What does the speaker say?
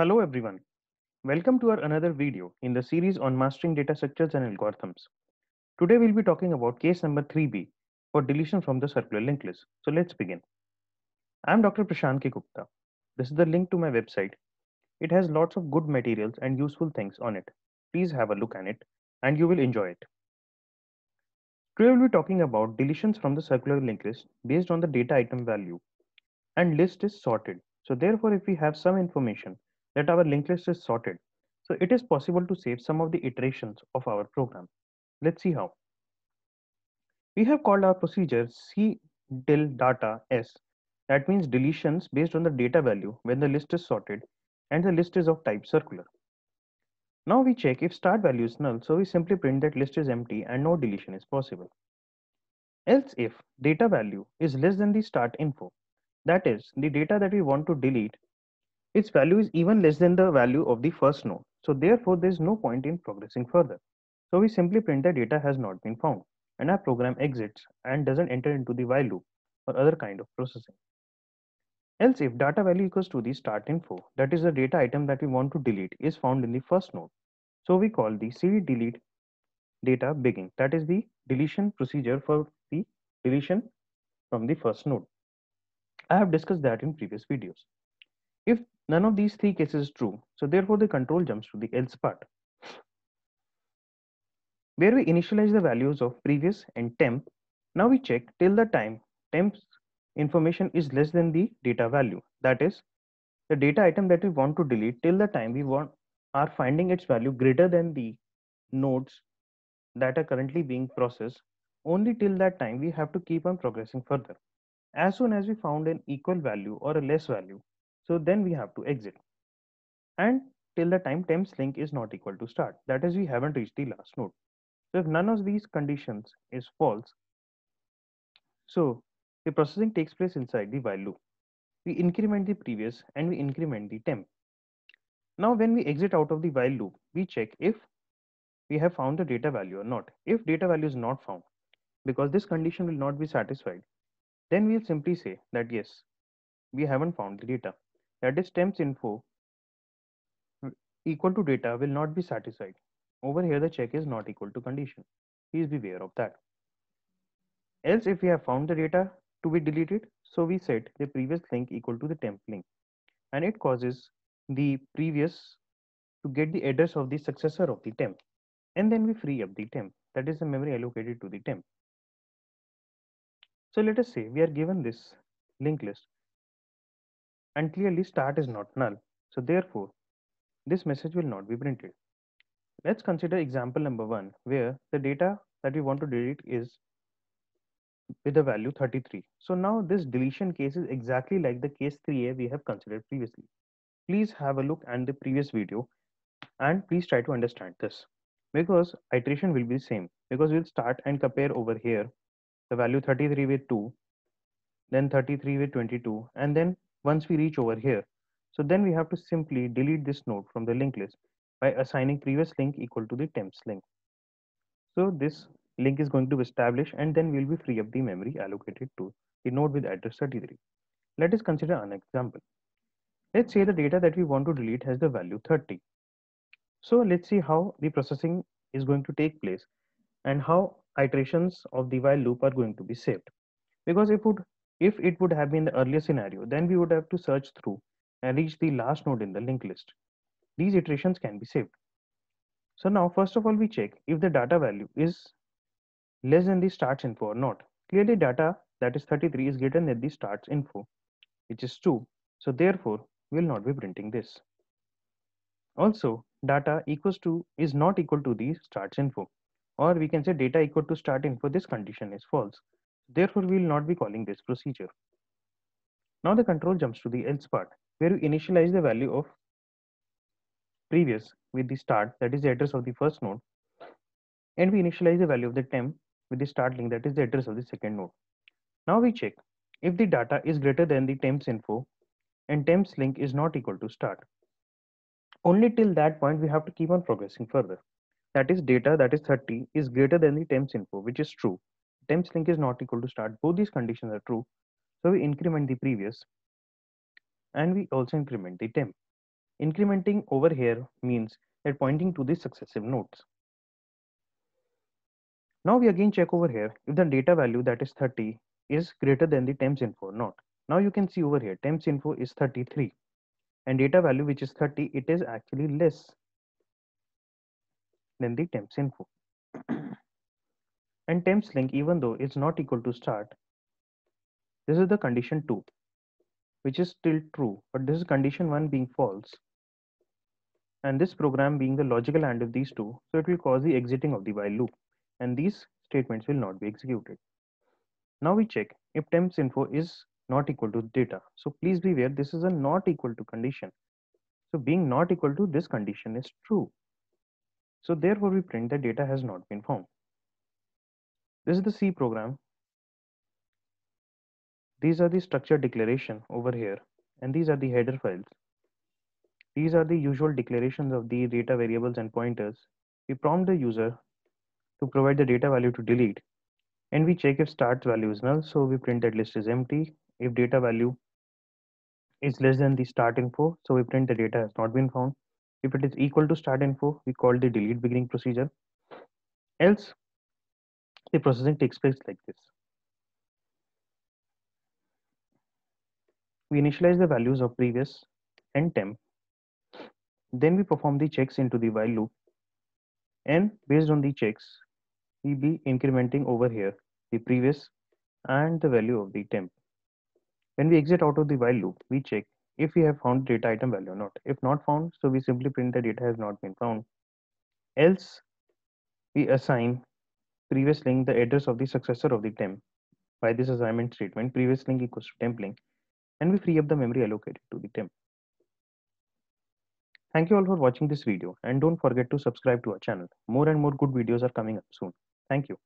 Hello everyone. Welcome to our another video in the series on mastering data structures and algorithms. Today we'll be talking about case number 3b for deletion from the circular linked list. So let's begin. I'm Dr. Prashant K. Gupta. This is the link to my website. It has lots of good materials and useful things on it. Please have a look at it and you will enjoy it. Today we'll be talking about deletions from the circular linked list based on the data item value, and list is sorted. So therefore, if we have some information that our linked list is sorted, so it is possible to save some of the iterations of our program. Let's see how. We have called our procedure cdel data s. That means deletions based on the data value when the list is sorted and the list is of type circular. Now we check if start value is null, so we simply print that list is empty and no deletion is possible. Else if data value is less than the start info, that is the data that we want to delete, its value is even less than the value of the first node. So therefore, there is no point in progressing further. So we simply print the data has not been found, and our program exits and doesn't enter into the while loop or other kind of processing. Else if data value equals to the start info, that is the data item that we want to delete, is found in the first node. So we call the cd delete data begin. That is the deletion procedure for the deletion from the first node. I have discussed that in previous videos. If none of these three cases is true, so therefore the control jumps to the else part, where we initialize the values of previous and temp. Now we check till the time temp's information is less than the data value. That is, the data item that we want to delete till the time we want are finding its value greater than the nodes that are currently being processed. Only till that time we have to keep on progressing further. As soon as we found an equal value or a less value, so then we have to exit. And till the time temps link is not equal to start, that is we haven't reached the last node. So if none of these conditions is false, so the processing takes place inside the while loop. We increment the previous and we increment the temp. Now when we exit out of the while loop, we check if we have found the data value or not. If data value is not found, because this condition will not be satisfied, then we'll simply say that yes, we haven't found the data. That is temps info equal to data will not be satisfied. Over here the check is not equal to condition. Please be aware of that. Else if we have found the data to be deleted, so we set the previous link equal to the temp link, and it causes the previous to get the address of the successor of the temp, and then we free up the temp, that is the memory allocated to the temp. So let us say we are given this linked list and clearly start is not null, so therefore this message will not be printed. Let's consider example number 1 where the data that we want to delete is with the value 33. So now this deletion case is exactly like the case 3a we have considered previously. Please have a look at the previous video and please try to understand this, because iteration will be the same, because we'll start and compare over here the value 33 with 2, then 33 with 22, and then once we reach over here, so then we have to simply delete this node from the linked list by assigning previous link equal to the temps link. So this link is going to be established and then we'll be free up the memory allocated to the node with address 33. Let us consider an example. Let's say the data that we want to delete has the value 30. So let's see how the processing is going to take place and how iterations of the while loop are going to be saved. Because if it would have been the earlier scenario, then we would have to search through and reach the last node in the linked list. These iterations can be saved. So now first of all we check if the data value is less than the starts info or not. Clearly data that is 33 is greater than the starts info, which is true. So therefore we will not be printing this. Also data equals to is not equal to the starts info, or we can say data equal to start info. This condition is false. Therefore we will not be calling this procedure. Now the control jumps to the else part, where we initialize the value of previous with the start, that is the address of the first node, and we initialize the value of the temp with the start link, that is the address of the second node. Now we check if the data is greater than the temps info and temps link is not equal to start. Only till that point we have to keep on progressing further. That is data that is 30 is greater than the temps info, which is true. Temps link is not equal to start. Both these conditions are true. So we increment the previous and we also increment the temp. Incrementing over here means that pointing to the successive nodes. Now we again check over here if the data value, that is 30, is greater than the temps info or not. Now you can see over here temps info is 33 and data value, which is 30, it is actually less than the temps info. And temps link, even though it's not equal to start, this is the condition 2, which is still true, but this is condition 1 being false, and this program being the logical AND of these two, so it will cause the exiting of the while loop, and these statements will not be executed. Now we check if temps info is not equal to data. So please be aware, this is a not equal to condition. So being not equal to this condition is true. So therefore we print that data has not been found. This is the C program. These are the structure declaration over here, and these are the header files. These are the usual declarations of the data variables and pointers. We prompt the user to provide the data value to delete, and we check if start value is null, so we print that list is empty. If data value is less than the start info, so we print the data has not been found. If it is equal to start info, we call the delete beginning procedure. Else, the processing takes place like this. We initialize the values of previous and temp. Then we perform the checks into the while loop. And based on the checks, we be incrementing over here the previous and the value of the temp. When we exit out of the while loop, we check if we have found data item value or not. If not found, so we simply print the data has not been found. Else, we assign previous link the address of the successor of the temp. By this assignment statement, previous link equals to temp link, and we free up the memory allocated to the temp. Thank you all for watching this video, and don't forget to subscribe to our channel. More and more good videos are coming up soon. Thank you.